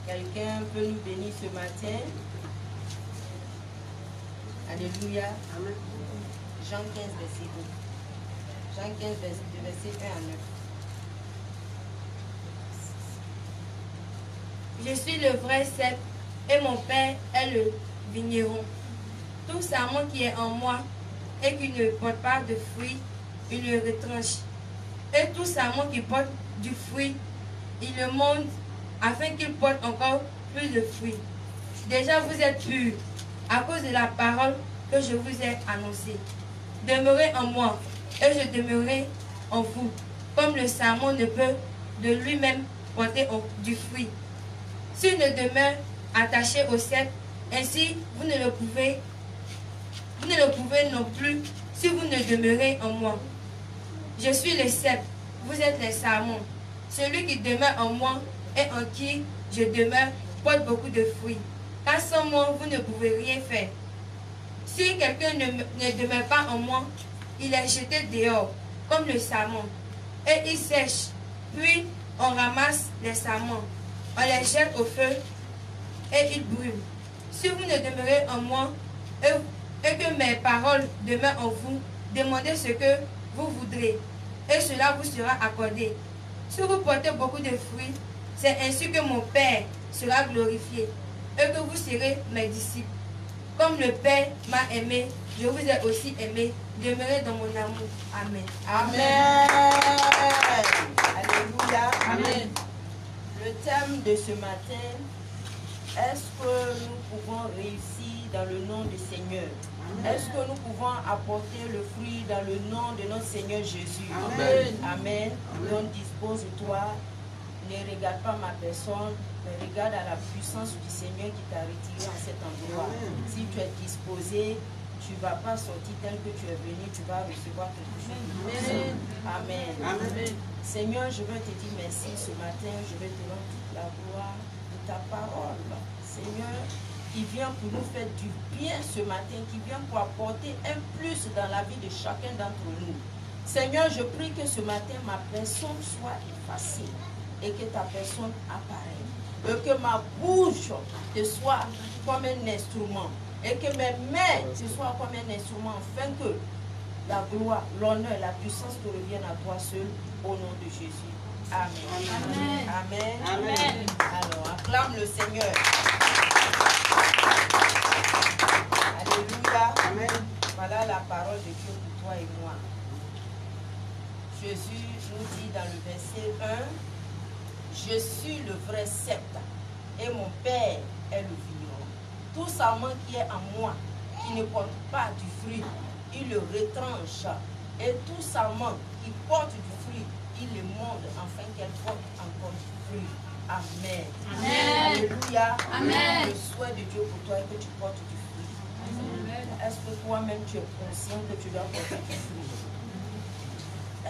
Quelqu'un peut nous bénir ce matin? Alléluia. Amen. Jean 15, verset 2. Jean 15, verset 1 à 9. Je suis le vrai cep et mon Père est le vigneron. Tout sarment qui est en moi et qui ne porte pas de fruits, il le retranche. Et tout sarment qui porte du fruit, il le monte afin qu'il porte encore plus de fruits. Déjà vous êtes purs à cause de la parole que je vous ai annoncée. Demeurez en moi et je demeurerai en vous, comme le sarment ne peut de lui-même porter du fruit s'il ne demeure attaché au cep. Ainsi vous ne le pouvez non plus si vous ne demeurez en moi. Je suis le cep, vous êtes les sarments. Celui qui demeure en moi et en qui je demeure porte beaucoup de fruits, car sans moi vous ne pouvez rien faire. Si quelqu'un ne demeure pas en moi, il est jeté dehors comme le sarment, et il sèche. Puis on ramasse les sarments, on les jette au feu et ils brûlent. Si vous ne demeurez en moi et que mes paroles demeurent en vous, demandez ce que vous voudrez et cela vous sera accordé. Si vous portez beaucoup de fruits, c'est ainsi que mon Père sera glorifié et que vous serez mes disciples. Comme le Père m'a aimé, je vous ai aussi aimé. Demeurez dans mon amour. Amen. Amen. Alléluia. Amen. Le thème de ce matin, est-ce que nous pouvons réussir dans le nom du Seigneur? Est-ce que nous pouvons apporter le fruit dans le nom de notre Seigneur Jésus? Amen. Amen. Donc dispose-toi, ne regarde pas ma personne, mais regarde à la puissance du Seigneur qui t'a retiré en cet endroit. Amen. Si tu es disposé, tu ne vas pas sortir tel que tu es venu, tu vas recevoir quelque chose. Amen. Amen. Amen. Seigneur, je veux te dire merci ce matin, je vais te rendre toute la gloire de ta parole. Seigneur, qui vient pour nous faire du bien ce matin, qui vient pour apporter un plus dans la vie de chacun d'entre nous. Seigneur, je prie que ce matin, ma personne soit effacée et que ta personne apparaisse. Et que ma bouche te soit comme un instrument. Et que mes mains te soient comme un instrument, afin que la gloire, l'honneur, la puissance te reviennent à toi seul, au nom de Jésus. Amen. Amen. Amen. Amen. Alors, acclame le Seigneur. Alléluia. Amen. Voilà la parole de Dieu pour toi et moi. Jésus nous dit dans le verset 1, je suis le vrai sceptre et mon Père est le vigneron. Tout sarment qui est en moi, qui ne porte pas du fruit, il le retranche. Et tout sarment qui porte du fruit, il le monde afin qu'elle porte encore du fruit. Amen. Amen. Alléluia. Amen. Le souhait de Dieu pour toi est que tu portes du fruit. Est-ce que toi-même tu es conscient que tu dois porter du fruit?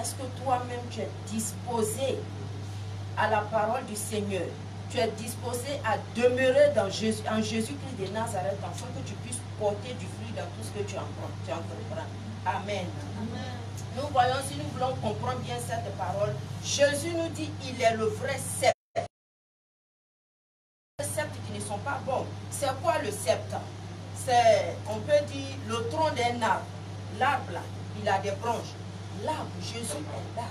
Est-ce que toi-même tu es disposé à la parole du Seigneur? Tu es disposé à demeurer en Jésus-Christ de Nazareth afin que tu puisses porter du fruit dans tout ce que tu entreprends. Amen. Amen. Nous voyons, si nous voulons comprendre bien cette parole, Jésus nous dit il est le vrai sceptre. Les sceptres qui ne sont pas bons. C'est quoi le sceptre? C'est, on peut dire, le tronc d'un arbre. L'arbre là, il a des branches. L'arbre, Jésus est l'arbre.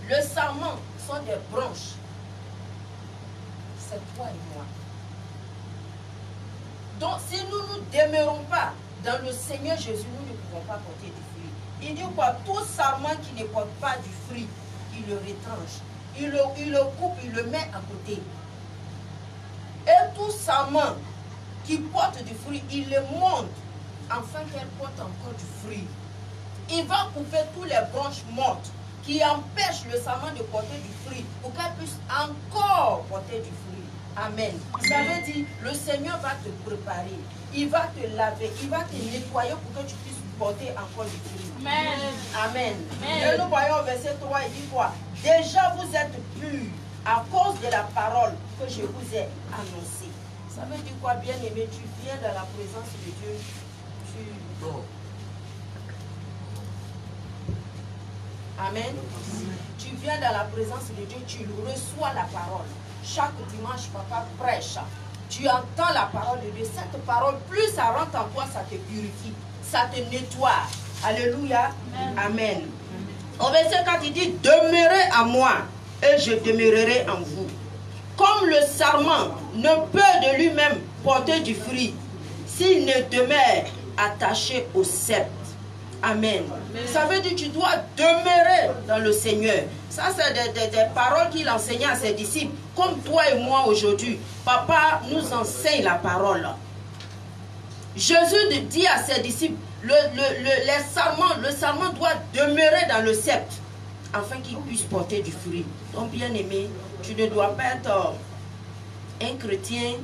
Le sarment sont des branches. C'est toi et moi. Donc, si nous ne demeurons pas dans le Seigneur Jésus, nous ne pouvons pas porter du fruit. Il dit quoi? Tout sarment qui ne porte pas du fruit, il le retranche. Il le coupe, il le met à côté. Et tout sarment qui porte du fruit, il le monte afin qu'elle porte encore du fruit. Il va couper toutes les branches mortes qui empêchent le sarment de porter du fruit pour qu'elle puisse encore porter du fruit. Amen. Ça veut dire, le Seigneur va te préparer, il va te laver, il va te nettoyer pour que tu puisses porter encore du fruit. Amen. Amen. Amen. Et nous voyons au verset 3, il dit quoi? Déjà vous êtes purs à cause de la parole que je vous ai annoncée. Ça veut dire quoi, bien-aimé? Tu viens dans la présence de Dieu. Amen. Tu viens dans la présence de Dieu, tu reçois la parole. Chaque dimanche, papa prêche. Tu entends la parole de Dieu. Cette parole, plus ça rentre en toi, ça te purifie, ça te nettoie. Alléluia. Amen. Au verset 4, il dit, demeurez en moi et je demeurerai en vous. Comme le sarment ne peut de lui-même porter du fruit s'il ne demeure attaché au sceptre. Amen. Ça veut dire que tu dois demeurer dans le Seigneur. Ça, c'est des paroles qu'il enseignait à ses disciples. Comme toi et moi aujourd'hui. Papa nous enseigne la parole. Jésus dit à ses disciples, le sarment doit demeurer dans le sceptre afin qu'il puisse porter du fruit. Donc, bien-aimé, tu ne dois pas être un chrétien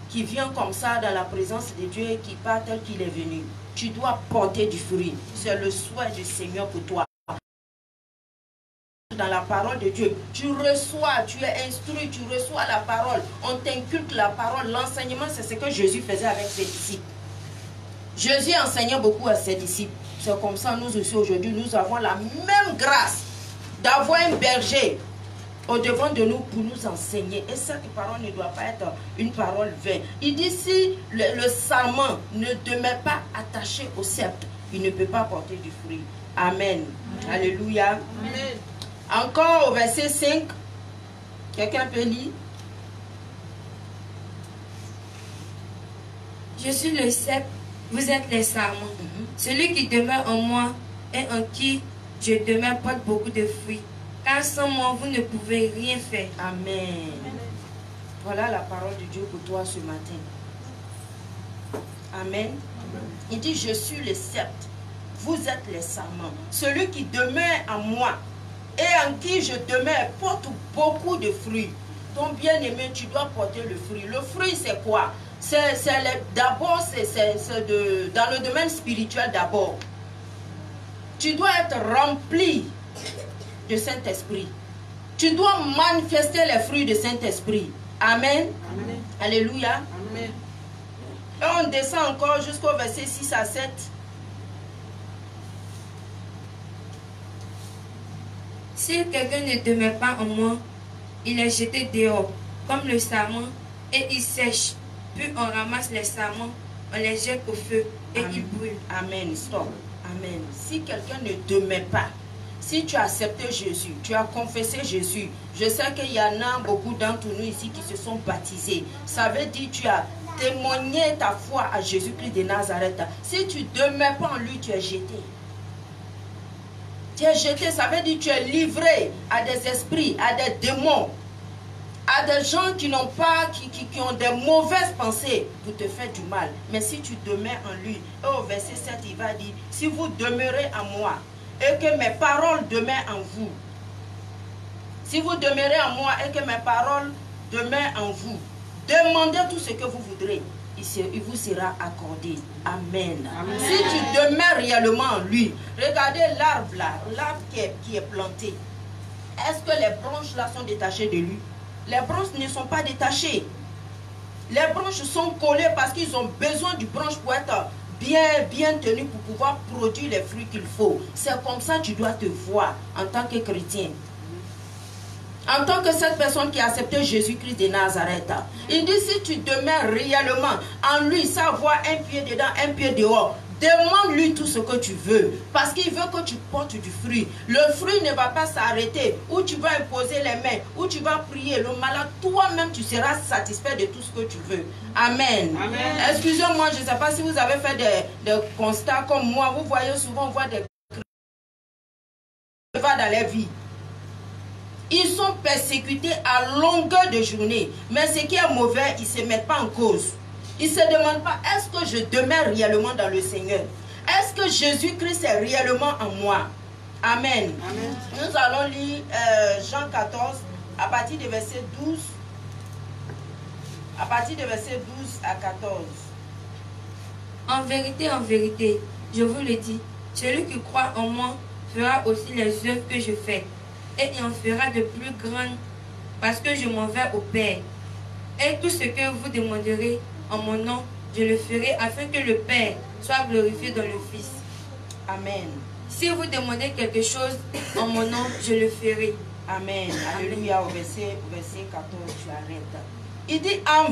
qui vient comme ça dans la présence de Dieu et qui part tel qu'il est venu. Tu dois porter du fruit. C'est le souhait du Seigneur pour toi. Dans la parole de Dieu, tu reçois, tu es instruit, tu reçois la parole. On t'inculque la parole. L'enseignement, c'est ce que Jésus faisait avec ses disciples. Jésus enseignait beaucoup à ses disciples. C'est comme ça, nous aussi aujourd'hui, nous avons la même grâce d'avoir un berger au devant de nous pour nous enseigner. Et cette parole ne doit pas être une parole vaine. Il dit si le sarment ne demeure pas attaché au sceptre, il ne peut pas porter du fruit. Amen. Amen. Alléluia. Amen. Encore au verset 5. Quelqu'un peut lire? Je suis le sceptre, vous êtes les sarments. Celui qui demeure en moi et en qui je demeure porte beaucoup de fruits. Car sans moi, vous ne pouvez rien faire. Amen. Voilà la parole de Dieu pour toi ce matin. Amen. Il dit, je suis le sceptre, vous êtes les sarments. Celui qui demeure en moi et en qui je demeure porte beaucoup de fruits. Donc, bien-aimé, tu dois porter le fruit. Le fruit, c'est quoi? D'abord, c'est dans le domaine spirituel d'abord. Tu dois être rempli de Saint-Esprit. Tu dois manifester les fruits de Saint-Esprit. Amen. Amen. Alléluia. Amen. Et on descend encore jusqu'au verset 6 à 7. Si quelqu'un ne demeure pas en moi, il est jeté dehors, comme le sarment, et il sèche. Puis on ramasse les sarments, on les jette au feu et ils brûlent. Amen. Stop. Amen. Si quelqu'un ne demeure pas, si tu as accepté Jésus, tu as confessé Jésus, je sais qu'il y en a beaucoup d'entre nous ici qui se sont baptisés. Ça veut dire que tu as témoigné ta foi à Jésus-Christ de Nazareth. Si tu ne demeures pas en lui, tu es jeté. Tu es jeté, ça veut dire que tu es livré à des esprits, à des démons, à des gens qui n'ont pas, qui ont des mauvaises pensées pour te faire du mal. Mais si tu demeures en lui, et au verset 7, il va dire, si vous demeurez en moi, et que mes paroles demeurent en vous. Si vous demeurez en moi et que mes paroles demeurent en vous, demandez tout ce que vous voudrez. Il vous sera accordé. Amen. Amen. Si tu demeures réellement en lui, regardez l'arbre là, l'arbre qui est planté. Est-ce que les branches là sont détachées de lui? Les branches ne sont pas détachées. Les branches sont collées parce qu'ils ont besoin du branche pour être bien tenu pour pouvoir produire les fruits qu'il faut. C'est comme ça que tu dois te voir en tant que chrétien. En tant que cette personne qui a accepté Jésus-Christ de Nazareth. Il dit si tu demeures réellement en lui, sans avoir un pied dedans, un pied dehors, demande-lui tout ce que tu veux. Parce qu'il veut que tu portes du fruit. Le fruit ne va pas s'arrêter. Où tu vas imposer les mains, où tu vas prier. Le malade, toi-même, tu seras satisfait de tout ce que tu veux. Amen. Amen. Excusez-moi, je ne sais pas si vous avez fait des constats comme moi. Vous voyez souvent, on voit des chrétiens dans leur vie. Ils sont persécutés à longueur de journée. Mais ce qui est mauvais, ils ne se mettent pas en cause. Ils ne se demandent pas, est-ce que je demeure réellement dans le Seigneur? Est-ce que Jésus-Christ est réellement en moi? Amen. Amen. Nous allons lire Jean 14 à partir du verset 12. À partir du verset 12 à 14. En vérité, je vous le dis, celui qui croit en moi fera aussi les œuvres que je fais. Et il en fera de plus grandes parce que je m'en vais au Père. Et tout ce que vous demanderez en mon nom, je le ferai afin que le Père soit glorifié dans le Fils. Amen. Si vous demandez quelque chose en mon nom, je le ferai. Amen. Alléluia. Au verset 14, tu arrêtes. Il dit en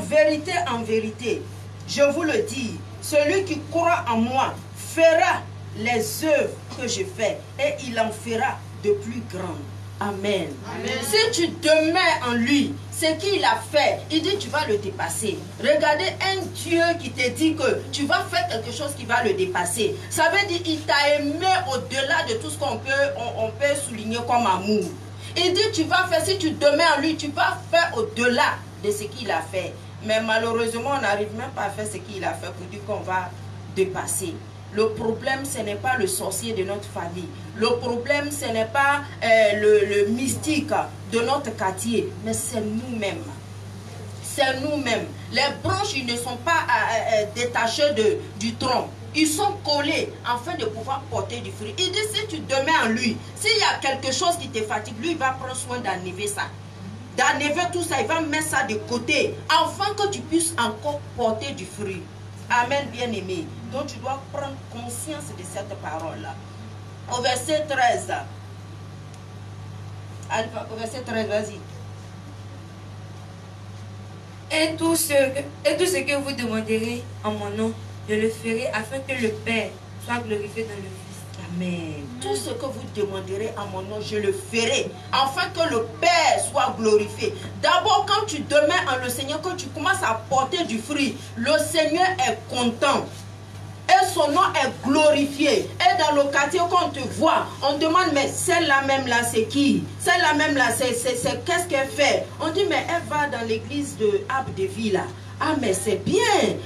vérité, je vous le dis, celui qui croit en moi fera les œuvres que je fais et il en fera de plus grandes. Amen. Amen. Si tu demeures en lui, ce qu'il a fait, il dit tu vas le dépasser. Regardez un Dieu qui te dit que tu vas faire quelque chose qui va le dépasser. Ça veut dire qu'il t'a aimé au-delà de tout ce qu'on peut souligner comme amour. Il dit tu vas faire, si tu demeures en lui, tu vas faire au-delà de ce qu'il a fait. Mais malheureusement, on n'arrive même pas à faire ce qu'il a fait pour dire qu'on va dépasser. Le problème, ce n'est pas le sorcier de notre famille. Le problème, ce n'est pas le mystique de notre quartier, mais c'est nous-mêmes. C'est nous-mêmes. Les branches, ils ne sont pas détachées du tronc. Ils sont collés afin de pouvoir porter du fruit. Il dit, si tu demeures en lui, s'il y a quelque chose qui te fatigue, lui, il va prendre soin d'enlever ça. D'enlever tout ça, il va mettre ça de côté, afin que tu puisses encore porter du fruit. Amen, bien-aimé. Donc tu dois prendre conscience de cette parole-là. Au verset 13. Au verset 13, vas-y. Et tout ce que vous demanderez en mon nom, je le ferai afin que le Père soit glorifié dans le Fils. Amen. Tout ce que vous demanderez en mon nom, je le ferai afin que le Père soit glorifié. D'abord, quand tu demeures en le Seigneur, quand tu commences à porter du fruit, le Seigneur est content. Et son nom est glorifié. Et dans le quartier, quand on te voit, on demande, mais celle-là même là, c'est qui? Celle-là même là, c'est qu'est-ce qu'elle fait? On dit, mais elle va dans l'église de Abdeville là. Ah, mais c'est bien.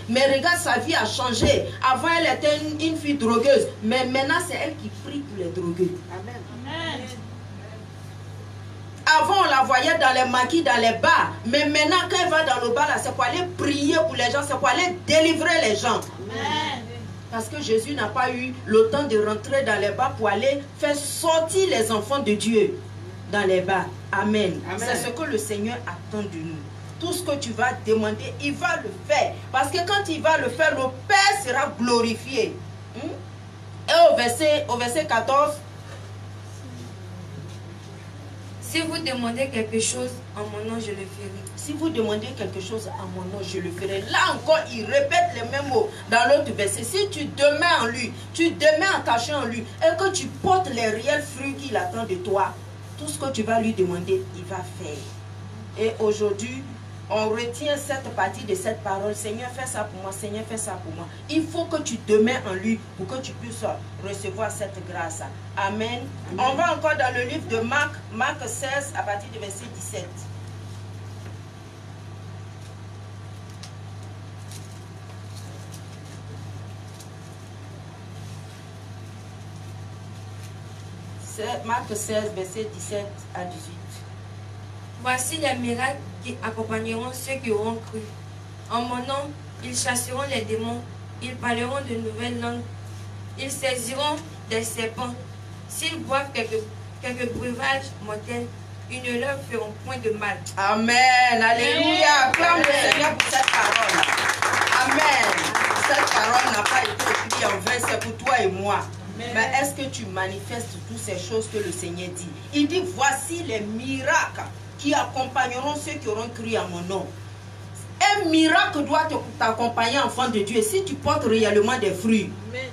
Mais regarde, sa vie a changé. Avant, elle était une fille drogueuse. Mais maintenant, c'est elle qui prie pour les drogués. Amen. Amen. Avant, on la voyait dans les maquis, dans les bars. Mais maintenant, quand elle va dans le bar, là, c'est pour aller prier pour les gens. C'est pour aller délivrer les gens. Amen. Parce que Jésus n'a pas eu le temps de rentrer dans les bars pour aller faire sortir les enfants de Dieu dans les bars. Amen. Amen. C'est ce que le Seigneur attend de nous. Tout ce que tu vas demander, il va le faire. Parce que quand il va le faire, le Père sera glorifié. Et au verset 14, Si vous demandez quelque chose en mon nom, je le ferai. Si vous demandez quelque chose en mon nom, je le ferai. Là encore, il répète les mêmes mots dans l'autre verset. Si tu demeures en lui, tu demeures attaché en lui, et que tu portes les réels fruits qu'il attend de toi, tout ce que tu vas lui demander, il va faire. Et aujourd'hui, on retient cette partie de cette parole. Seigneur, fais ça pour moi. Seigneur, fais ça pour moi. Il faut que tu demeures en lui pour que tu puisses recevoir cette grâce. Amen. On va encore dans le livre de Marc, Marc 16, à partir du verset 17. Marc 16, verset 17 à 18. Voici les miracles qui accompagneront ceux qui auront cru. En mon nom, ils chasseront les démons, ils parleront de nouvelles langues, ils saisiront des serpents. S'ils boivent quelques breuvages mortels, ils ne leur feront point de mal. Amen. Alléluia. Acclame le Seigneur pour cette parole. Amen. Cette parole n'a pas été écrite en vain, c'est pour toi et moi. Mais est-ce que tu manifestes toutes ces choses que le Seigneur dit? Il dit, voici les miracles qui accompagneront ceux qui auront cru en mon nom. Un miracle doit t'accompagner, enfant de Dieu, si tu portes réellement des fruits. Amen.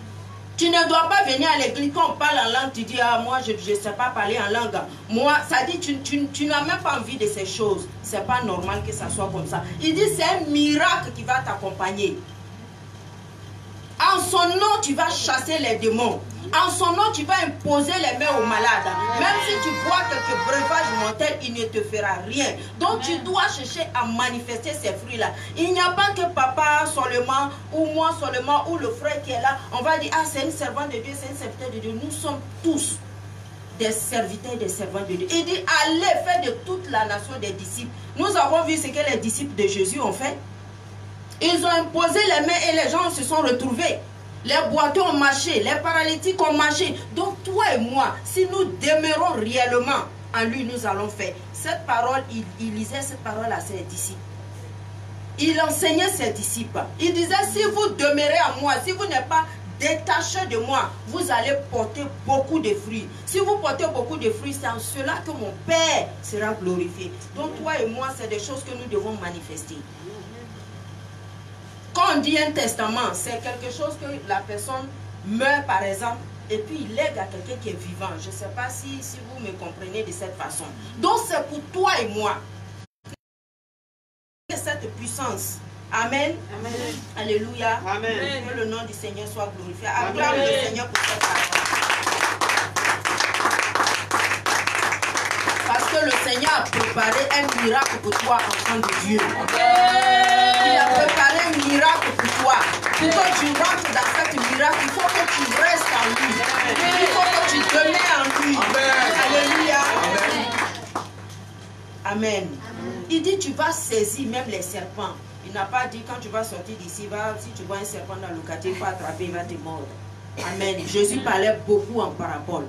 Tu ne dois pas venir à l'église, quand on parle en langue, tu dis, ah, moi je ne sais pas parler en langue. Moi, ça dit, tu n'as même pas envie de ces choses. Ce n'est pas normal que ça soit comme ça. Il dit, c'est un miracle qui va t'accompagner. En son nom, tu vas chasser les démons. En son nom, tu vas imposer les mains aux malades. Même si tu bois quelques breuvages mortels, il ne te fera rien. Donc, tu dois chercher à manifester ces fruits-là. Il n'y a pas que papa seulement, ou moi seulement, ou le frère qui est là. On va dire, ah, c'est une servante de Dieu, c'est une serviteur de Dieu. Nous sommes tous des serviteurs et des servantes de Dieu. Il dit, allez faire de toute la nation des disciples. Nous avons vu ce que les disciples de Jésus ont fait. Ils ont imposé les mains et les gens se sont retrouvés. Les boiteux ont marché, les paralytiques ont marché. Donc toi et moi, si nous demeurons réellement en lui, nous allons faire. Cette parole, il lisait cette parole à ses disciples. Il enseignait ses disciples. Il disait, si vous demeurez en moi, si vous n'êtes pas détaché de moi, vous allez porter beaucoup de fruits. Si vous portez beaucoup de fruits, c'est en cela que mon Père sera glorifié. Donc toi et moi, c'est des choses que nous devons manifester. Quand on dit un testament, c'est quelque chose que la personne meurt par exemple et puis il lègue à quelqu'un qui est vivant. Je ne sais pas si vous me comprenez de cette façon. Donc c'est pour toi et moi. Cette puissance. Amen. Amen. Alléluia. Amen. Que le nom du Seigneur soit glorifié. Acclame le Seigneur pour cette parole. Parce que le Seigneur a préparé un miracle pour toi, enfant de Dieu. Il a préparé un miracle pour toi. Pour que tu rentres dans cet miracle, il faut que tu restes en lui. Il faut que tu demeures en lui. Alléluia. Amen. Il dit, tu vas saisir même les serpents. Il n'a pas dit, quand tu vas sortir d'ici, si tu vois un serpent dans le quartier, il faut attraper, il va te mordre. Amen. Jésus parlait beaucoup en parabole.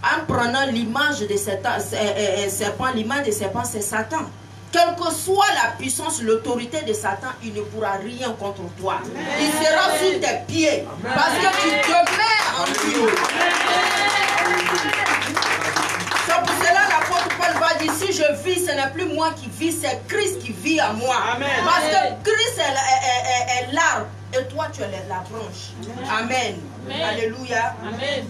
En prenant l'image de serpent, l'image de serpent, c'est Satan. Quelle que soit la puissance, l'autorité de Satan, il ne pourra rien contre toi. Il sera sous tes pieds. Parce que tu demeures en lui. C'est pour cela l'apôtre Paul va dire, si je vis, ce n'est plus moi qui vis, c'est Christ qui vit en moi. Parce que Christ est l'arbre et toi tu es la branche. Amen. Alléluia. Amen.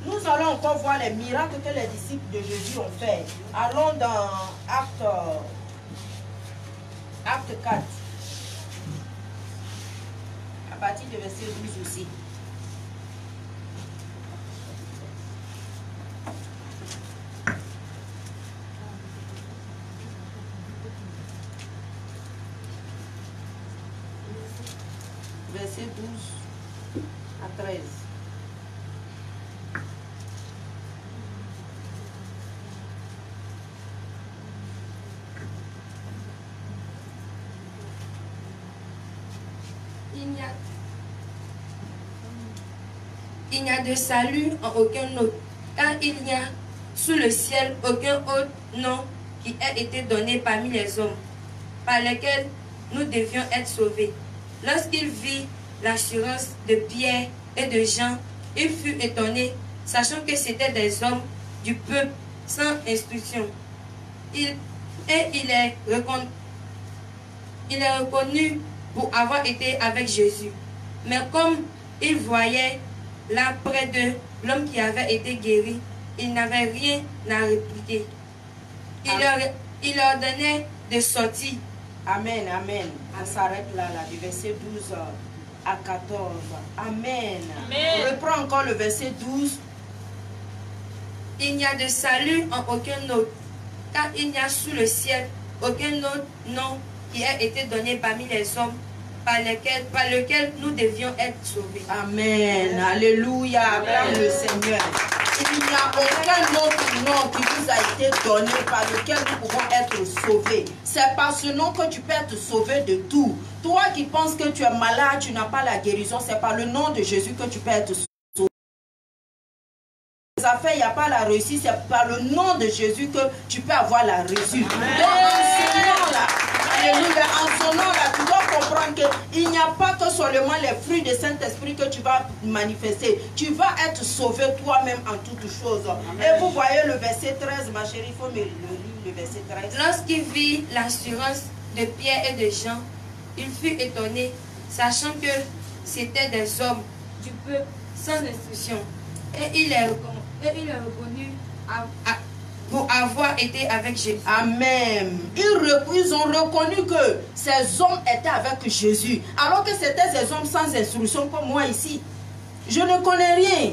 Nous allons encore voir les miracles que les disciples de Jésus ont fait. Allons dans Acte 4. À partir du verset 12 aussi. Verset 12 à 13. Il n'y a de salut en aucun autre, car il n'y a sous le ciel aucun autre nom qui ait été donné parmi les hommes, par lesquels nous devions être sauvés. Lorsqu'il vit l'assurance de Pierre et de Jean, il fut étonné, sachant que c'étaient des hommes du peuple sans instruction. Il est reconnu pour avoir été avec Jésus. Mais comme il voyait là près de l'homme qui avait été guéri, il n'avait rien à répliquer. Il ordonnait de sortir. Amen, amen. On s'arrête là, du verset 12 à 14. Amen. Amen. On reprend encore le verset 12. Il n'y a de salut en aucun autre, car il n'y a sous le ciel aucun autre nom qui ait été donné parmi les hommes par lequel nous devions être sauvés. Amen. Alléluia. Acclame le Seigneur. Il n'y a aucun autre nom qui vous a été donné par lequel nous pouvons être sauvés. C'est par ce nom que tu peux être sauvé de tout. Toi qui penses que tu es malade, tu n'as pas la guérison, c'est par le nom de Jésus que tu peux être sauvé. Affaires, il n'y a pas la réussite, c'est par le nom de Jésus que tu peux avoir la réussite. Donc en ce nom-là, alléluia, en ce nom-là, tu dois comprendre qu'il n'y a pas que seulement les fruits du Saint-Esprit que tu vas manifester. Tu vas être sauvé toi-même en toutes choses. Et vous voyez le verset 13, ma chérie, il faut me lire le verset 13. Lorsqu'il vit l'assurance de Pierre et de Jean, il fut étonné, sachant que c'étaient des hommes du peuple sans instruction. Et il est reconnu pour avoir été avec Jésus. Amen. Ils ont reconnu que ces hommes étaient avec Jésus. Alors que c'était ces hommes sans instruction comme moi ici. Je ne connais rien.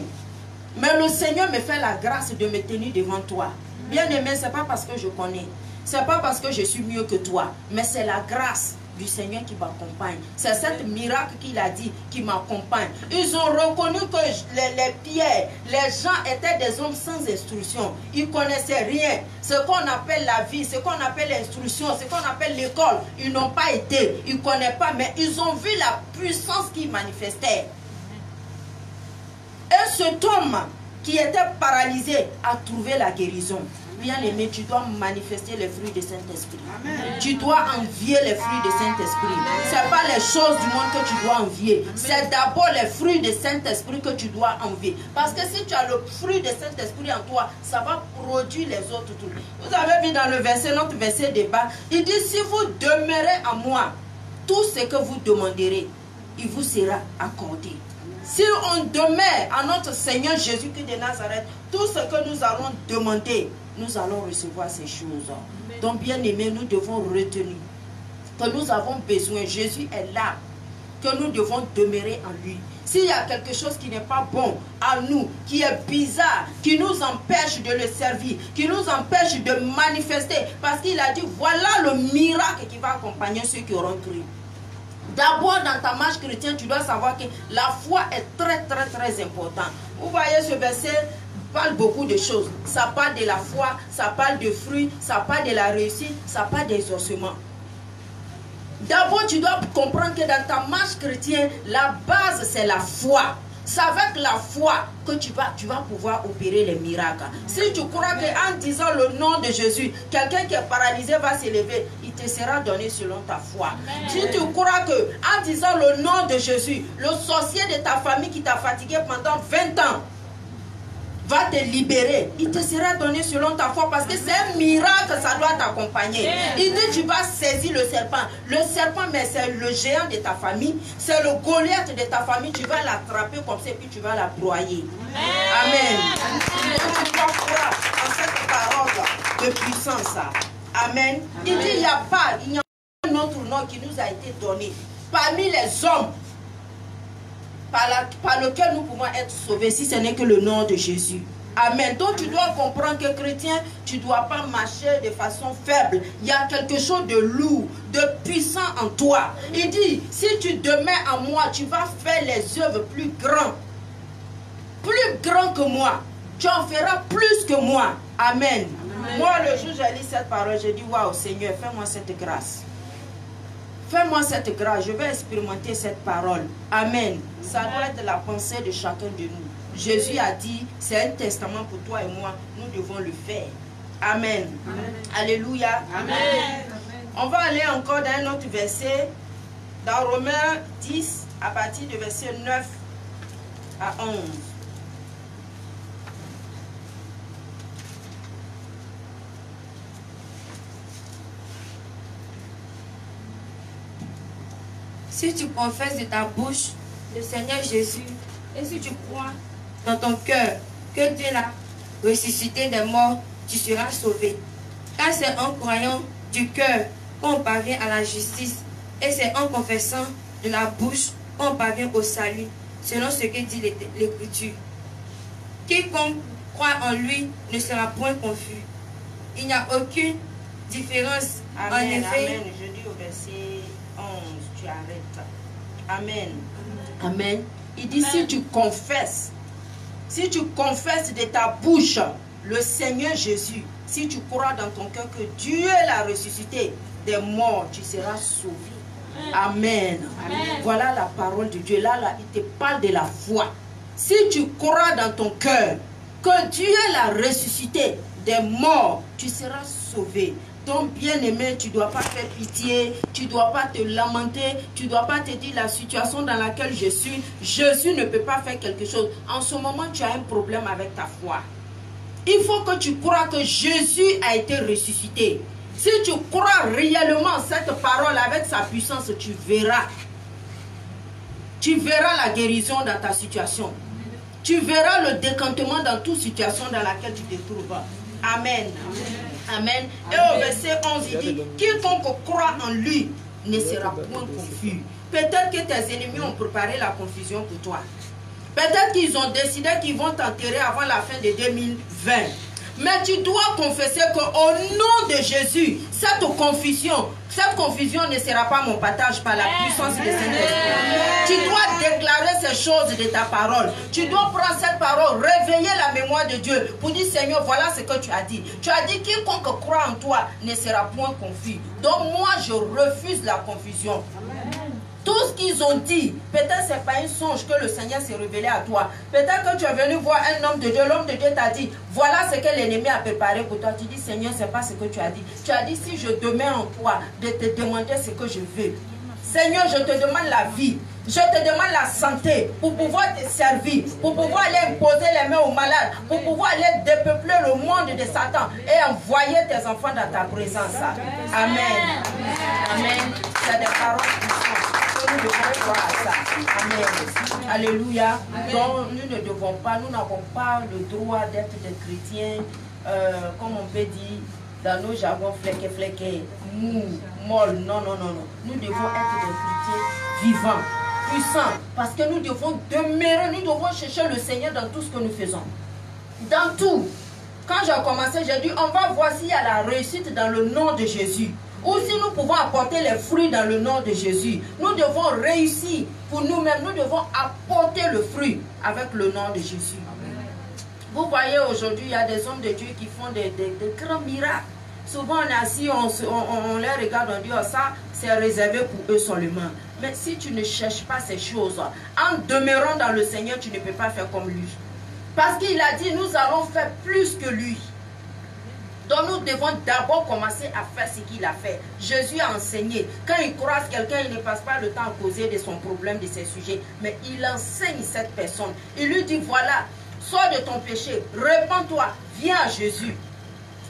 Mais le Seigneur me fait la grâce de me tenir devant toi. Bien aimé, ce n'est pas parce que je connais. Ce n'est pas parce que je suis mieux que toi. Mais c'est la grâce du Seigneur qui m'accompagne. C'est cet miracle qu'il a dit qui m'accompagne. Ils ont reconnu que les pierres, les gens étaient des hommes sans instruction. Ils ne connaissaient rien. Ce qu'on appelle la vie, ce qu'on appelle l'instruction, ce qu'on appelle l'école, ils n'ont pas été. Ils ne connaissent pas, mais ils ont vu la puissance qui manifestait. Et cet homme qui était paralysé a trouvé la guérison. Bien-aimé, tu dois manifester les fruits du Saint-Esprit. Tu dois envier les fruits du Saint-Esprit. Ce n'est pas les choses du monde que tu dois envier. C'est d'abord les fruits du Saint-Esprit que tu dois envier. Parce que si tu as le fruit du Saint-Esprit en toi, ça va produire les autres trucs. Vous avez vu dans le verset, notre verset de bas, il dit, si vous demeurez en moi, tout ce que vous demanderez, il vous sera accordé. Si on demeure à notre Seigneur Jésus-Christ de Nazareth, tout ce que nous allons demander, nous allons recevoir ces choses. Donc, bien aimé, nous devons retenir que nous avons besoin. Jésus est là, que nous devons demeurer en lui. S'il y a quelque chose qui n'est pas bon à nous, qui est bizarre, qui nous empêche de le servir, qui nous empêche de manifester, parce qu'il a dit, voilà le miracle qui va accompagner ceux qui auront cru. D'abord, dans ta marche chrétienne, tu dois savoir que la foi est très, très, très importante. Vous voyez, ce verset parle beaucoup de choses. Ça parle de la foi, ça parle de fruits, ça parle de la réussite, ça parle d'exaucement. D'abord, tu dois comprendre que dans ta marche chrétienne, la base, c'est la foi. C'est avec la foi que tu vas pouvoir opérer les miracles. Si tu crois qu'en disant le nom de Jésus, quelqu'un qui est paralysé va s'élever, il te sera donné selon ta foi. Amen. Si tu crois qu'en disant le nom de Jésus, le sorcier de ta famille qui t'a fatigué pendant 20 ans, va te libérer, il te sera donné selon ta foi parce que c'est un miracle, ça doit t'accompagner. Il dit tu vas saisir le serpent, mais c'est le géant de ta famille, c'est le Goliath de ta famille, tu vas l'attraper comme ça et puis tu vas la broyer. Amen. Donc tu dois croire en cette parole de puissance. Amen. Il dit il n'y a pas un autre nom qui nous a été donné parmi les hommes par lequel nous pouvons être sauvés, si ce n'est que le nom de Jésus. Amen. Donc tu dois comprendre que chrétien, tu ne dois pas marcher de façon faible. Il y a quelque chose de lourd, de puissant en toi. Il dit, si tu demeures en moi, tu vas faire les œuvres plus grandes. Plus grands que moi. Tu en feras plus que moi. Amen. Amen. Moi, le jour où j'ai lu cette parole, j'ai dit, waouh, Seigneur, fais-moi cette grâce. Fais-moi cette grâce, je vais expérimenter cette parole. Amen. Ça doit être la pensée de chacun de nous. Jésus a dit, c'est un testament pour toi et moi, nous devons le faire. Amen. Amen. Alléluia. Amen. On va aller encore dans un autre verset, dans Romains 10, à partir du verset 9 à 11. Si tu confesses de ta bouche le Seigneur Jésus, et si tu crois dans ton cœur que Dieu l'a ressuscité des morts, tu seras sauvé. Car c'est en croyant du cœur qu'on parvient à la justice, et c'est en confessant de la bouche qu'on parvient au salut, selon ce que dit l'Écriture. Quiconque croit en lui ne sera point confus. Il n'y a aucune différence. Amen, en effet. amen. Je dis au verset 11, tu arrêtes. Amen. Amen. Il dit, si tu confesses de ta bouche le Seigneur Jésus, si tu crois dans ton cœur que Dieu l'a ressuscité des morts, tu seras sauvé. Amen. Amen. Voilà la parole de Dieu. Là, il te parle de la foi. Si tu crois dans ton cœur que Dieu l'a ressuscité des morts, tu seras sauvé. Donc, bien-aimé, tu ne dois pas faire pitié, tu ne dois pas te lamenter, tu ne dois pas te dire la situation dans laquelle je suis, Jésus ne peut pas faire quelque chose. En ce moment, tu as un problème avec ta foi. Il faut que tu crois que Jésus a été ressuscité. Si tu crois réellement cette parole avec sa puissance, tu verras. Tu verras la guérison dans ta situation. Tu verras le décantement dans toute situation dans laquelle tu te trouves. Amen. Amen. Et au verset 11, il dit, quiconque croit en lui ne sera point confus. Peut-être que tes ennemis ont préparé la confusion pour toi. Peut-être qu'ils ont décidé qu'ils vont t'enterrer avant la fin de 2020. Mais tu dois confesser qu'au nom de Jésus, cette confusion ne sera pas mon partage par la puissance du Seigneur. Tu dois déclarer ces choses de ta parole. Tu dois prendre cette parole, réveiller la mémoire de Dieu pour dire, Seigneur, voilà ce que tu as dit. Tu as dit, quiconque croit en toi ne sera point confus. Donc moi, je refuse la confusion. Tout ce qu'ils ont dit, peut-être ce n'est pas un songe que le Seigneur s'est révélé à toi. Peut-être que tu es venu voir un homme de Dieu, l'homme de Dieu t'a dit, voilà ce que l'ennemi a préparé pour toi. Tu dis, Seigneur, ce n'est pas ce que tu as dit. Tu as dit, si je demeure en toi, de te demander ce que je veux. Seigneur, je te demande la vie. Je te demande la santé pour pouvoir te servir, pour pouvoir aller imposer les mains aux malades, pour pouvoir aller dépeupler le monde de Satan et envoyer tes enfants dans ta présence. Amen. Amen. C'est des paroles puissantes. Nous devons croire à ça. Amen. Alléluia. Donc nous ne devons pas, nous n'avons pas le droit d'être des chrétiens, comme on peut dire, dans nos jargons fléqués, mou, molles. Non, non, non, non. Nous devons être des chrétiens vivants, puissants, parce que nous devons demeurer, nous devons chercher le Seigneur dans tout ce que nous faisons. Dans tout. Quand j'ai commencé, j'ai dit, on va voir s'il y a la réussite dans le nom de Jésus. Ou si nous pouvons apporter les fruits dans le nom de Jésus. Nous devons réussir pour nous-mêmes. Nous devons apporter le fruit avec le nom de Jésus. Amen. Vous voyez aujourd'hui, il y a des hommes de Dieu qui font des grands miracles. Souvent on est assis, on les regarde, on dit, oh, ça c'est réservé pour eux seulement. Mais si tu ne cherches pas ces choses, en demeurant dans le Seigneur, tu ne peux pas faire comme lui. Parce qu'il a dit, nous allons faire plus que lui. Donc nous devons d'abord commencer à faire ce qu'il a fait. Jésus a enseigné. Quand il croise quelqu'un, il ne passe pas le temps à causer de son problème, de ses sujets. Mais il enseigne cette personne. Il lui dit, voilà, sors de ton péché, répands-toi, viens à Jésus.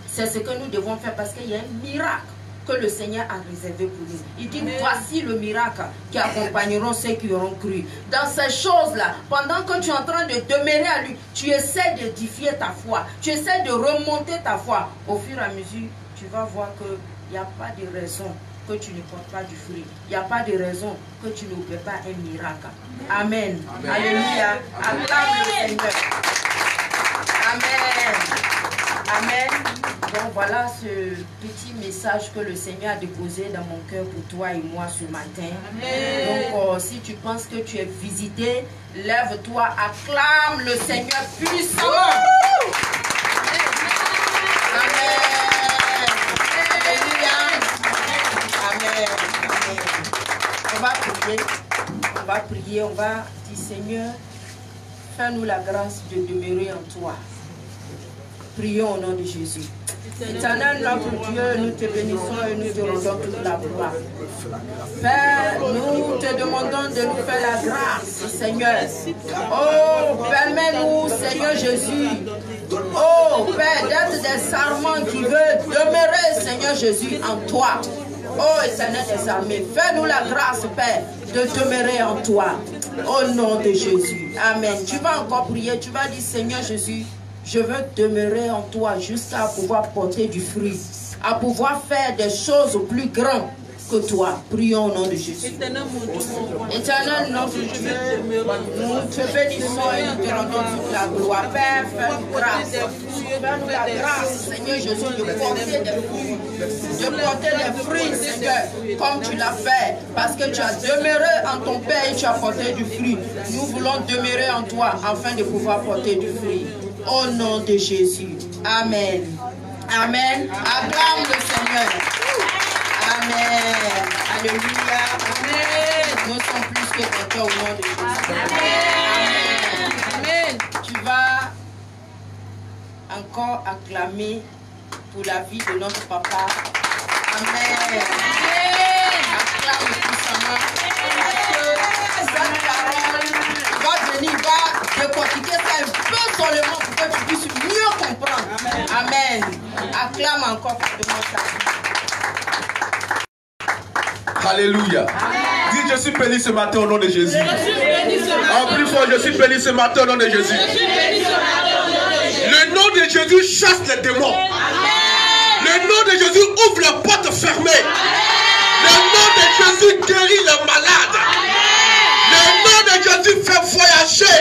C'est ce que nous devons faire parce qu'il y a un miracle que le Seigneur a réservé pour nous. Il dit, voici le miracle qui accompagneront ceux qui auront cru. Dans ces choses-là, pendant que tu es en train de demeurer à lui, tu essaies d'édifier ta foi. Tu essaies de remonter ta foi. Au fur et à mesure, tu vas voir qu'il n'y a pas de raison que tu ne portes pas du fruit. Il n'y a pas de raison que tu n'opères pas un miracle. Amen. Amen. Alléluia. Acclame le Seigneur. Amen. Amen. Donc voilà ce petit message que le Seigneur a déposé dans mon cœur pour toi et moi ce matin. Amen. Donc si tu penses que tu es visité, lève-toi, acclame le Seigneur puissamment. Amen. Alléluia. Amen. Amen. On va prier, on va dire, Seigneur, fais-nous la grâce de demeurer en toi. Prions au nom de Jésus. Éternel notre Dieu, nous te bénissons et nous te rendons toute la gloire. Père, nous te demandons de nous faire la grâce, Seigneur. Oh, permets-nous, Seigneur Jésus. Oh, Père, d'être des sarments qui veulent demeurer, Seigneur Jésus, en toi. Oh, Éternel des armées, fais-nous la grâce, Père, de demeurer en toi. Au nom de Jésus. Amen. Tu vas encore prier, tu vas dire, Seigneur Jésus, je veux demeurer en toi jusqu'à pouvoir porter du fruit, à pouvoir faire des choses plus grandes que toi. Prions au nom de Jésus. Éternel, notre Dieu, nous te bénissons et nous te rendons toute la gloire. Père, fais-nous grâce. Fais-nous la grâce, Seigneur Jésus, de porter des fruits. De porter des fruits, Seigneur, comme tu l'as fait. Parce que tu as demeuré en ton Père et tu as porté du fruit. Nous voulons demeurer en toi afin de pouvoir porter du fruit. Au nom de Jésus. Amen. Amen. Acclame le Seigneur. Amen. Alléluia. Amen. Nous sommes plus que contents au nom de Jésus. Amen. Amen. Tu vas encore acclamer pour la vie de notre papa. Amen. Acclame puissamment. Cette parole va venir, va décortiquer ça un peu seulement pour que tu puisses mieux comprendre. Amen. Acclame encore fortement ça. Alléluia. Dis, je suis béni ce matin au nom de Jésus. En plus fort, je suis béni ce matin au nom de Jésus. Le nom de Jésus chasse les démons. Le nom de Jésus ouvre les portes fermées. Le nom de Jésus guérit les malades. Le nom de Jésus fait voyager.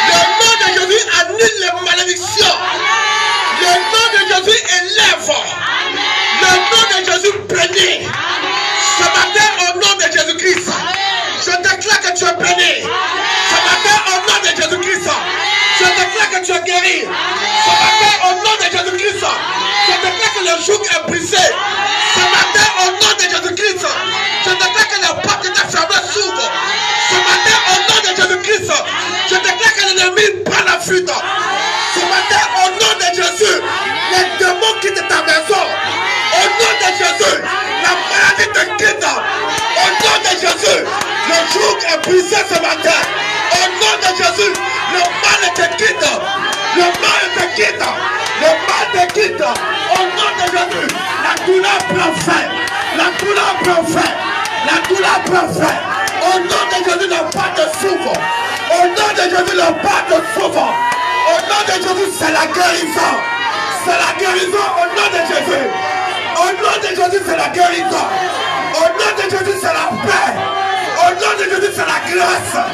Le nom de Jésus annule les malédictions. Le nom de Jésus élève. Le nom de Jésus bénit. Ce matin, au nom de Jésus-Christ, je déclare que tu es béni. Ce matin, au nom de Jésus-Christ, je déclare que tu es guéri. Ce matin, au nom de Jésus-Christ, je déclare que le joug est brisé. Ce matin, au nom de Jésus-Christ, je déclare que la porte est fermée s'ouvre. Ce matin, au nom de Jésus-Christ, je déclare que l'ennemi prend la fuite. Ce matin, au nom de Jésus, les démons quittent ta maison. Au nom de Jésus, la maladie te quitte. Au nom de Jésus, le joug est brisé ce matin. Au nom de Jésus, le mal te quitte. Le mal te quitte. Le mal te quitte. Au nom de Jésus, la douleur prend fin. La douleur prend fin. La douleur prend fin. Au nom de Jésus, le pas te s'ouvre. Au nom de Jésus, le pas te s'ouvre. Au nom de Jésus, c'est la guérison. C'est la guérison au nom de Jésus. Au nom de Jésus, c'est la guérison. Au nom de Jésus, c'est la paix. Au nom de Jésus, c'est la grâce.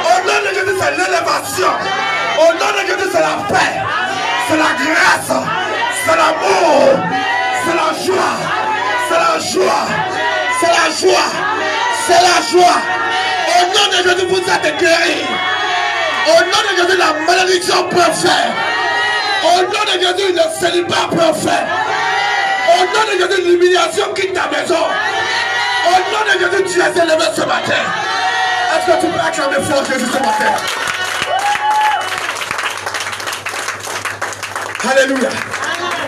Au nom de Jésus, c'est l'élévation. Au nom de Jésus, c'est la paix. C'est la grâce. C'est l'amour. C'est la joie. C'est la joie. C'est la joie. C'est la joie. Au nom de Jésus, vous êtes guéris. Au nom de Jésus, la malédiction peut faire. Au nom de Jésus, le célibat peut faire. Au nom de Jésus, l'humiliation quitte ta maison. Au nom de Jésus, tu es élevé ce matin. Est-ce que tu peux acclamer fort Jésus ce matin? Alléluia.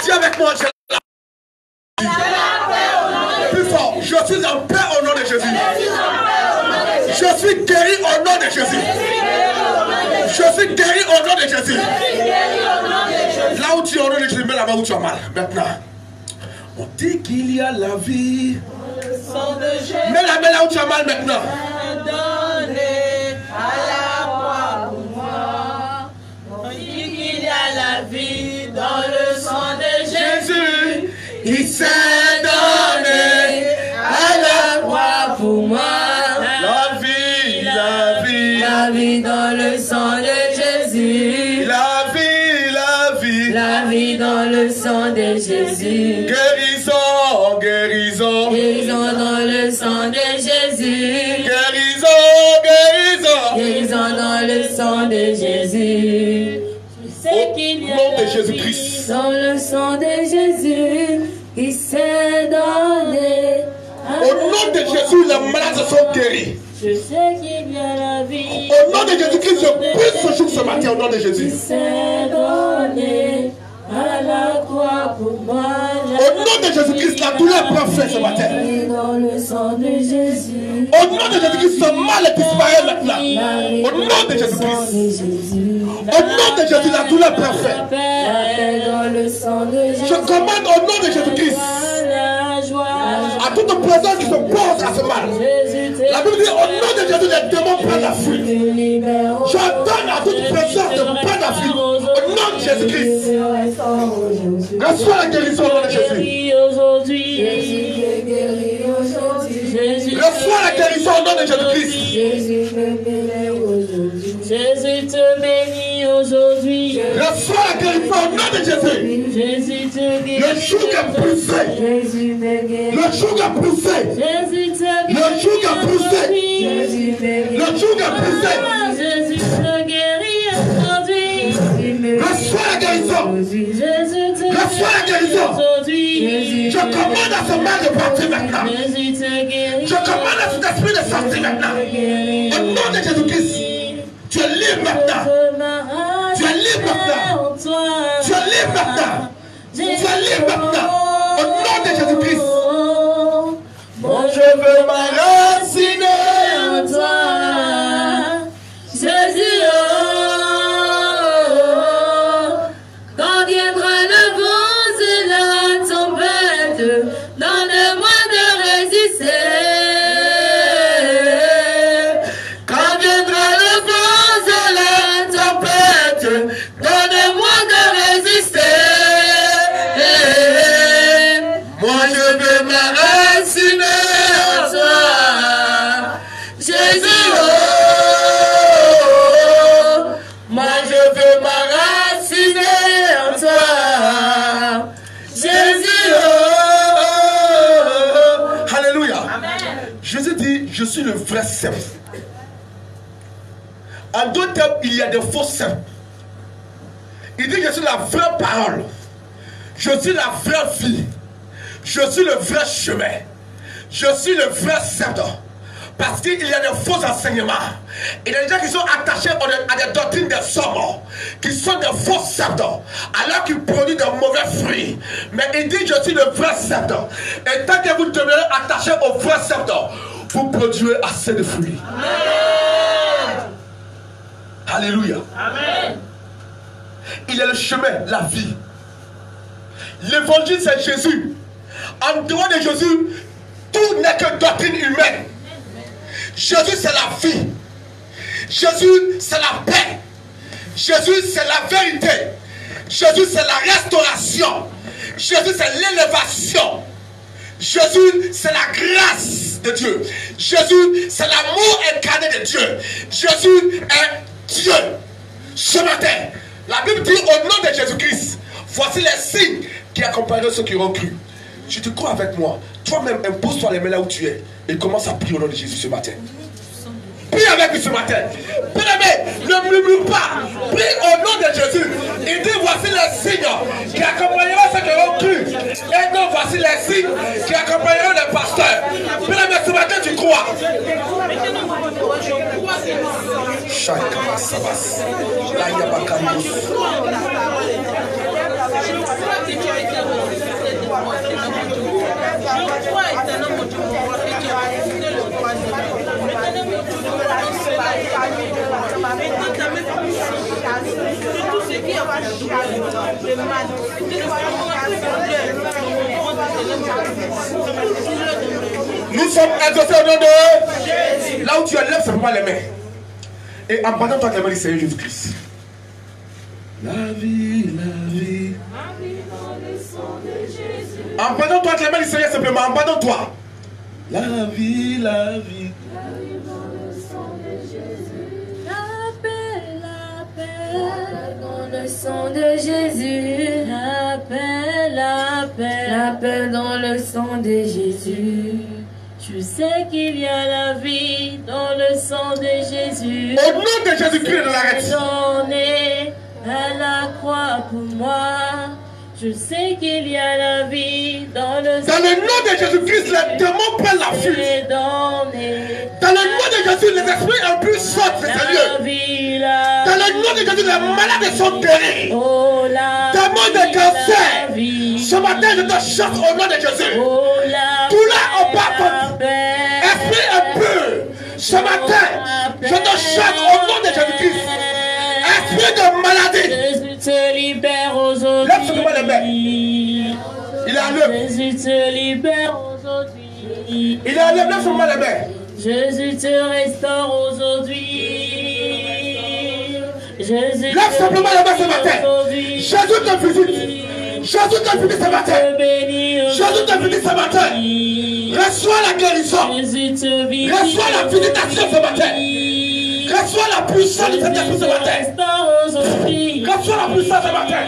Dis avec moi, plus fort, je suis en paix au nom de Jésus. Je suis guéri au nom de Jésus. Je suis guéri au nom de Jésus. Là où tu es au nom de Jésus, mets la main où tu as mal. Maintenant. On dit qu'il y a la vie. Mets la main là où tu as mal maintenant. Donné à la croix pour moi. On dit qu'il y a la vie dans le sang de Jésus. Il s'est donné À la croix pour moi. la vie, la vie, La vie dans le sang de Jésus. la vie, la vie, La vie dans le sang de Jésus. guérison, guérison, Guérison dans le sang de Jésus. guérison, guérison. Guérison dans le sang de Jésus. Au nom de Jésus-Christ. Dans le sang de Jésus, il s'est donné. Au nom de Jésus, les malades sont guéris. Je sais qu'il y a la vie. Au nom de Jésus-Christ, je prie ce jour ce matin au nom de Jésus. Il s'est donné à la croix pour moi. Au nom de Jésus-Christ, la douleur prend fin ce matin. Dans le sang de Jésus. Au nom de Jésus-Christ, ce mal disparaît maintenant. Au nom de Jésus-Christ. Au nom de Jésus, la douleur prend fin. Dans le sang de Jésus. Je commande au nom de Jésus-Christ La joie. à à toute personne qui s'oppose à ce mal. La Bible dit au nom de Jésus, les démons prennent la fuite. J'ordonne à toute personne de prendre la fuite au nom de Jésus-Christ. Reçois la guérison au nom de Jésus. Reçois la guérison au nom de Jésus-Christ. Jésus te bénit aujourd'hui. Reçois la guérison au nom de Jésus. Jésus te guérit. Le joug est brisé. Jésus te guérit. Le joug est brisé. Jésus te guérit. Le joug est brisé. Jésus te guérit. Le joug est brisé. Jésus te guérit aujourd'hui. Reçois la guérison. Jésus te Reçois la guérison. aujourd'hui. Je commande à ce mal de partir maintenant. Jésus te guérit. Je commande à cet esprit de sortir maintenant. Au nom de Jésus-Christ. Tu es libre maintenant. Tu es libre maintenant. Tu es libre maintenant. Tu es libre maintenant. Au nom de Jésus-Christ. Moi je veux m'enraciner en toi. Jésus, oh, quand viendra le vent et la tempête, donne-moi de résister. Quand viendra le vent et la tempête, donne-moi de résister. Moi je veux m'enraciner en toi. Jésus, oh, moi je veux m'enraciner en toi. Jésus, oh. Alléluia. Jésus dit, je suis le vrai cep. En d'autres termes, il y a des faux ceps. Il dit, je suis la vraie parole. Je suis la vraie vie. Je suis le vrai chemin. Je suis le vrai sceptre. Parce qu'il y a des faux enseignements. Il y a des gens qui sont attachés à des doctrines des hommes, qui sont des faux sceptres, alors qu'ils produisent de mauvais fruits. Mais il dit, je suis le vrai sceptre. Et tant que vous demeurez attachés au vrai sceptre, vous produirez assez de fruits. Amen. Alléluia. Amen. Il est le chemin, la vie. L'évangile, c'est Jésus. En dehors de Jésus, tout n'est que doctrine humaine. Jésus, c'est la vie. Jésus, c'est la paix. Jésus, c'est la vérité. Jésus, c'est la restauration. Jésus, c'est l'élévation. Jésus, c'est la grâce de Dieu. Jésus, c'est l'amour incarné de Dieu. Jésus est Dieu. Ce matin, la Bible dit au nom de Jésus-Christ, voici les signes qui accompagneront ceux qui auront cru. Je te crois avec moi. Toi-même, impose-toi les mains là où tu es et commence à prier au nom de Jésus ce matin. Prie avec lui ce matin. Bien-aimé, ne murmure pas. Prie au nom de Jésus. Il dit voici les signes qui accompagneront ceux qui auront cru. Et non, voici les signes qui accompagneront les pasteurs. Bien-aimé, ce matin tu crois. Chacun sa base. Là, il n'y a pas qu'un nous sommes exaucés au nom de Jésus. Là où tu es, lève simplement les mains. Et en battant toi les mains du Seigneur Jésus-Christ. La vie, la vie. En battant toi les mains du Seigneur simplement, en battant toi. La vie, la vie. Dans le sang de Jésus, la paix, la paix, la paix dans le sang de Jésus. Je sais qu'il y a la vie dans le sang de Jésus. Au nom de Jésus-Christ de Nazareth. Donné à la croix pour moi. Je sais qu'il y a la vie dans le sang. Dans le nom de Jésus-Christ, les démons prennent la fuite. Dans le nom de Jésus, les esprits impurs sortent de ces lieux. Dans le nom de Jésus, les malades sont guéris. Démons de cancer. Ce matin, je te chasse au nom de Jésus. Tout là au bas, esprit impur. Ce matin, je te chasse au nom de Jésus-Christ. Esprit de maladie. Jésus te libère aujourd'hui. Lève seulement les mains. Il est à l'œuvre. Jésus te libère aujourd'hui. Il est allé, lève seulement les mains. Jésus te restaure aujourd'hui. Jésus Lève simplement les mains ce matin. Jésus te visite. Jésus te visite ce matin. Jésus te visite ce matin. Reçois la guérison. Reçois la visitation ce matin. Reçois la puissance de cet esprit ce matin. Reçois la puissance ce matin.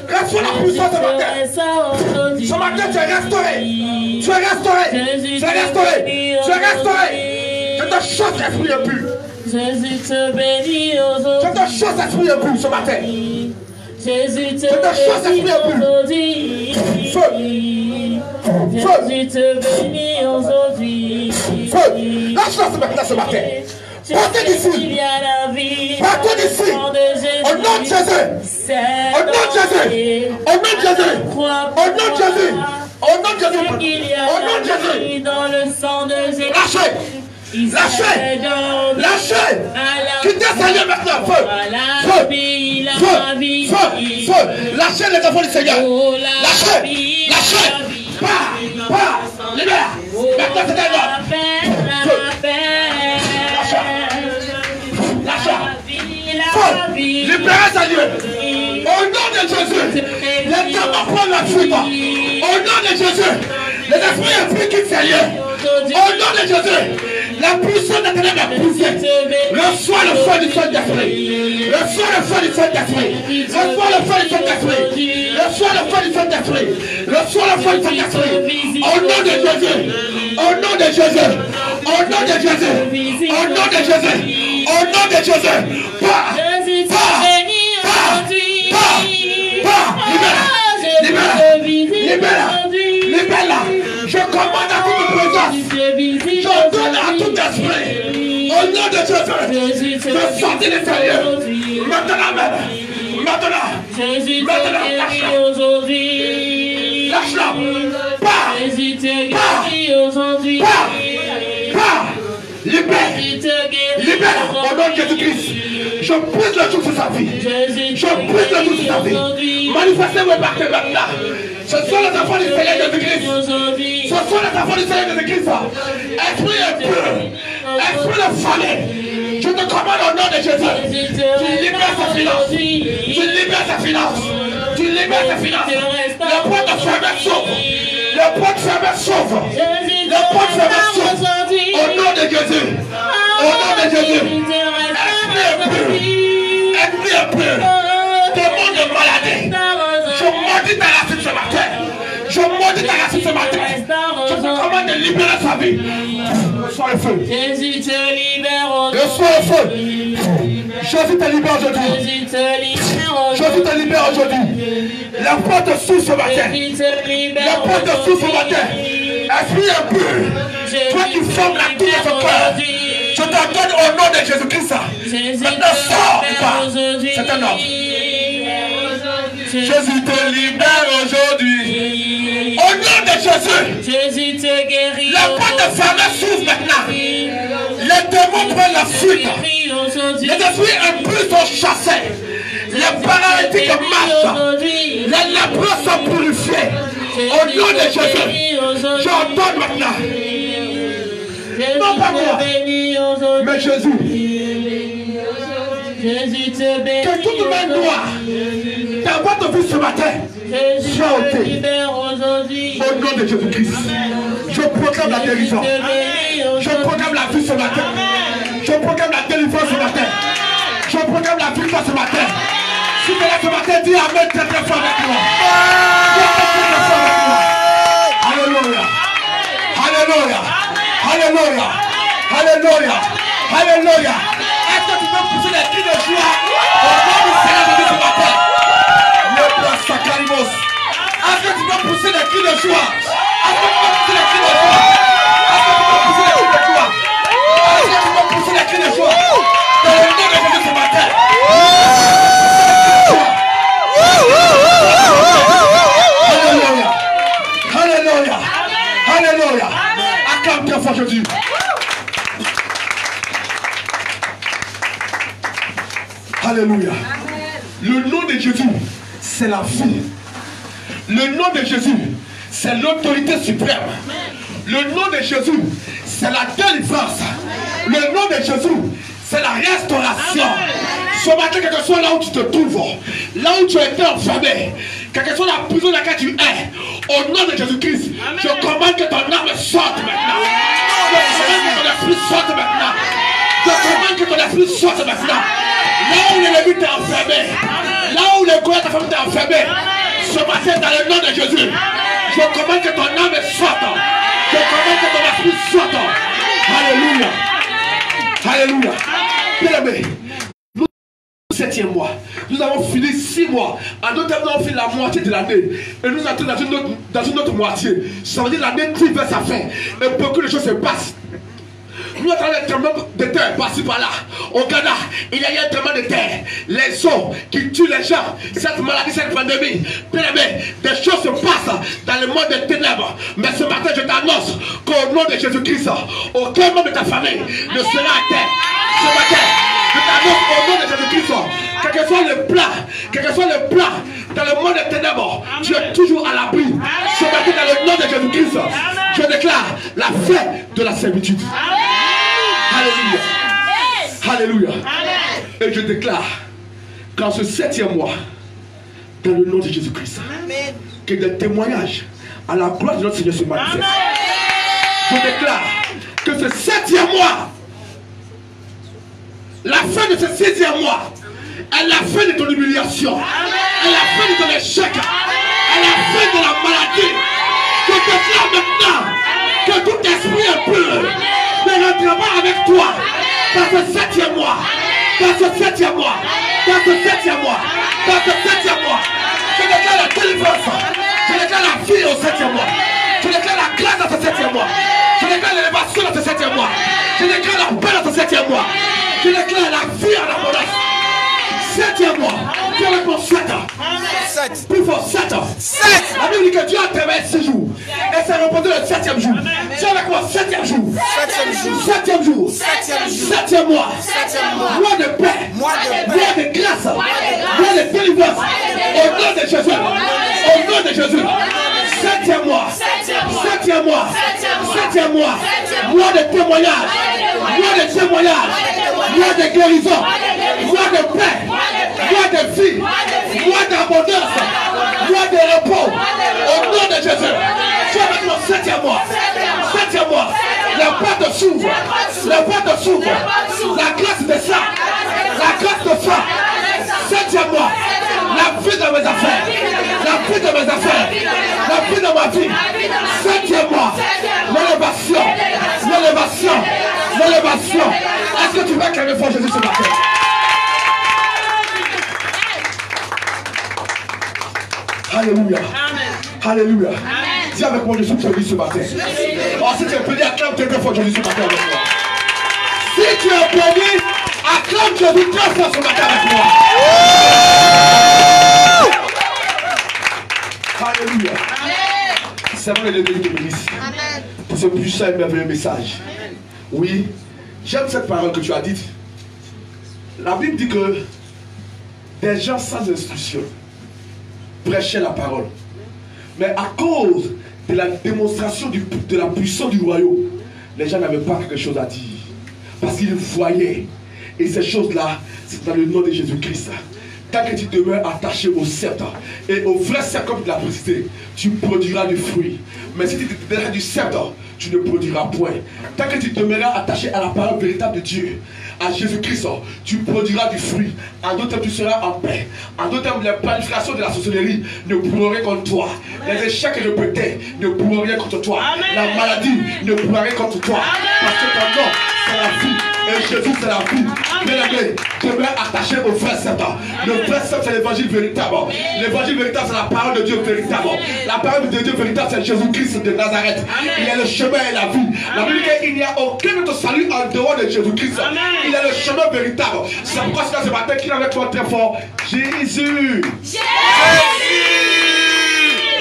Reçois la puissance ce matin. Ce matin, tu es restauré. Tu es restauré. Tu es restauré. Tu es restauré. Je te chasse l'esprit impur. Jésus te bénit aujourd'hui. Je te chasse l'esprit impur ce matin. Jésus te bénit aujourd'hui. Feu. Jésus te bénit aujourd'hui. Feu. Lâche-la ce matin. Partez d'ici. Partez d'ici. Au nom de Jésus. Au nom de Jésus. Au nom de Jésus. Au nom de Jésus. Au nom de Jésus. Au nom de Jésus. Dans le sang de Jésus. Lâchez. Lâchez. Lâchez. Quittez Seigneur maintenant. Feu. Feu. Feu. Feu. Feu. Lâchez les enfants du Seigneur. Lâchez. Lâchez. Pas. Libère. Maintenant c'est un homme. Libérez Seigneur. Au nom de Jésus. Les démons prennent la fuite. Au nom de Jésus. Les esprits impurs quittent Seigneur. Au nom de Jésus. La puissance de ténèbres est brisée. Reçois le feu du Saint-Esprit. Reçois le feu du Saint-Esprit. Reçois le feu du Saint-Esprit. Reçois le feu du Saint-Esprit. Reçois le feu du Saint-Esprit. Au nom de Jésus. Au nom de Jésus. Au nom de Jésus. Au nom de Jésus. Au nom de Jésus. Pas. Libère-la. Je commande à toute présence. Je donne à tout esprit. Au nom de Jésus. Je sortis les sérieux. Maintenant même. Maintenant. Lâche-la. Pas. Libère. Libère au nom de Jésus-Christ. Je brise le joug sur sa vie. Je brise le joug sur sa vie. Manifestez-vous par tes maintenant. Ce sont les enfants du Seigneur Jésus-Christ. Ce sont les enfants du Seigneur Jésus-Christ. Esprit impur. Esprit de famille. Je te commande au nom de Jésus. Tu libères sa finance. Tu libères sa finance. Tu libères sa finance. Le point de fermeur s'ouvre. Le point de fermeur s'ouvre. Le point de fermeur s'ouvre. Au nom de Jésus. Au nom de Jésus. Esprit impur. Démon de maladie. Je maudis ta racine ce matin. Je maudis ta racine ce matin. Je te commande de libérer sa vie. Reçois le feu. Jésus te libère aujourd'hui. Reçois le feu. Jésus te libère aujourd'hui. Jésus te libère aujourd'hui. La porte s'ouvre ce matin. La porte s'ouvre ce matin. Esprit impur. Toi qui formes la tour de ton cœur. Je t'ordonne au nom de Jésus-Christ. Maintenant sors et pars. C'est un homme. Jésus te libère aujourd'hui. Au nom de Jésus. Jésus te guérit. La porte de fermée s'ouvre maintenant. Les démons prennent la fuite. Les esprits impurs sont chassés. Les paralytiques marchent. Les lépreux sont purifiés. Au nom de Jésus. J'ordonne maintenant. Non pas moi, mais Jésus. Que toute main noire dans votre vie ce matin soit ôtée. Au nom de Jésus-Christ. Je proclame la guérison. Je proclame la vie ce matin. Je proclame la délivrance ce matin. Je proclame la victoire ce matin. Si tu es là ce matin, dis Amen très très fort avec moi. Alléluia. Alléluia. Alléluia. Alléluia. Alléluia. Est-ce que tu peux pousser les cris de joie au nom du Seigneur Jésus ce matin? Le prince Sakarimos. Est-ce que tu peux pousser les cris de joie? Est-ce que tu peux pousser les cris de joie? Est-ce que tu peux pousser les cris de joie? Est-ce que tu peux pousser les cris de joie? Dans le nom de Jésus ce matin. Alléluia. Alléluia. Alléluia. Acclame très fort Jésus. Alléluia. Le nom de Jésus, c'est la vie. Le nom de Jésus, c'est l'autorité suprême. Le nom de Jésus, c'est la délivrance. Le nom de Jésus, c'est la restauration. Ce matin, quel que soit là où tu te trouves, là où tu as été enfermé, quelle que soit la prison dans laquelle tu es, au nom de Jésus-Christ, je commande que ton âme sorte maintenant. Je commande que ton esprit sorte maintenant. Je commande que ton esprit sorte maintenant. Là où l'ennemi t'est enfermé, là où le corps de ta femme t'est enfermé, ce matin, dans le nom de Jésus, je commande que ton âme sorte. Je commande que ton esprit sorte. Alléluia. Alléluia. Bien-aimé, nous sommes au 7e mois. Nous avons fini 6 mois. En d'autres termes, nous avons fini la moitié de l'année. Et nous entrons dans une autre moitié. Ça veut dire l'année tire vers sa fin. Et beaucoup de choses se passent. Nous avons un tremblement de terre par-ci par-là. Au Ghana, il y a eu un tremblement de terre. Les eaux qui tuent les gens. Cette maladie, cette pandémie. Bien aimé, des choses se passent dans le monde des ténèbres. Mais ce matin, je t'annonce qu'au nom de Jésus-Christ, aucun membre de ta famille ne sera à terre. Ce matin, je t'annonce au nom de Jésus-Christ, quel que soit le plan, dans le monde des ténèbres, tu es toujours à l'abri. Ce matin, dans le nom de Jésus-Christ, je déclare la fin de la servitude. Alléluia. Alléluia. Et je déclare qu'en ce 7e mois, dans le nom de Jésus-Christ, que des témoignages à la gloire de notre Seigneur se manifestent. Je déclare que ce 7e mois, la fin de ce 6e mois, est la fin de ton humiliation, est la fin de ton échec, est la fin de la maladie. Je déclare maintenant que tout esprit impur ne rentrera pas avec toi dans ce 7e mois, dans ce 7e mois, dans ce 7e mois, dans ce 7e mois. Je déclare la délivrance, je déclare la vie au 7e mois, je déclare la grâce dans ce 7e mois, je déclare l'élévation dans ce 7e mois, je déclare la paix dans ce 7e mois, je déclare la vie en abondance. 7e mois, Dieu avec mon 7 ans. 7. Plus fort, 7 ans. 7. La Bible dit que Dieu a travaillé 6 jours. Et c'est reposé le 7e jour. Dieu avec moi, 7e jour. 7e jour. 7e jour. 7e mois. 7e mois. Mois de paix. Mois de grâce. Mois de délivrance. Au nom de Jésus. Au nom de Jésus. 7e mois. 7e mois. 7e mois. Mois de témoignage. Mois de témoignage. Mois de guérison. Mois de paix. Mois de vie. Mois d'abondance. Mois de repos. Au nom de Jésus. Je vais avec mon 7e mois. 7e mois. La porte s'ouvre. La porte s'ouvre. La grâce de ça. La grâce de ça. 7e mois. La vie de mes affaires. La vie de mes affaires. La vie de ma vie. 7e mois. L'élévation. L'élévation. L'élévation. Est-ce que tu vas clamer fort Jésus ce matin? Alléluia. Alléluia. Dis avec moi, je suis Jésus ce matin. Oh, si tu es béni, acclame très fort Jésus ce matin avec moi. Si tu es béni, acclame Jésus très fort ce matin avec moi. Alléluia. C'est vrai, les bénis te bénissent pour ce puissant et merveilleux message. Oui, j'aime cette parole que tu as dite. La Bible dit que des gens sans instruction prêchaient la parole. Mais à cause de la démonstration de la puissance du royaume, les gens n'avaient pas quelque chose à dire. Parce qu'ils voyaient. Et ces choses-là, c'est dans le nom de Jésus-Christ. Tant que tu demeures attaché au sceptre et au vrai sceptre comme tu l'as précisé, tu produiras du fruit. Mais si tu te détaches du sceptre, tu ne produiras point. Tant que tu demeureras attaché à la parole véritable de Dieu, à Jésus-Christ, tu produiras du fruit. En d'autres termes, tu seras en paix. En d'autres termes, les planifications de la sorcellerie ne pourront rien contre toi. Les échecs et le pété ne pourront rien contre toi. La maladie ne pourra rien contre toi. Parce que ton nom, c'est la vie. Et Jésus, c'est la vie. Bien-aimé, demeure attaché au vrai sceptre. Le vrai sceptre, c'est l'évangile véritable. L'évangile véritable, c'est la parole de Dieu véritable. La parole de Dieu véritable, c'est Jésus-Christ de Nazareth. Il est le chemin et la vie. La Bible dit qu'il n'y a aucun autre salut en dehors de Jésus-Christ. Il est le chemin véritable. C'est pourquoi c'est ce matin qu'il est avec toi très fort. Jésus. Jésus.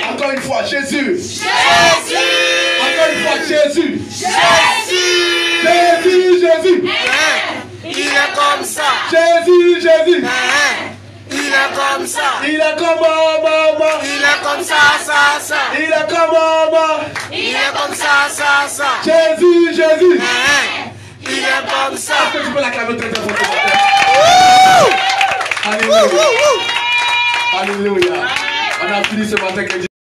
Encore une fois, Jésus. Jésus. Encore une fois, Jésus. Jésus. Jésus, Jésus. Il est comme ça. Jésus, Jésus. Il est comme ça. Il est comme maman. Il est comme comme ça. Il est comment? Il est comme ça. Jésus. Il est comme ça. Est-ce que tu peux l'acclamer très fort? Alléluia. Alléluia. On a fini ce matin.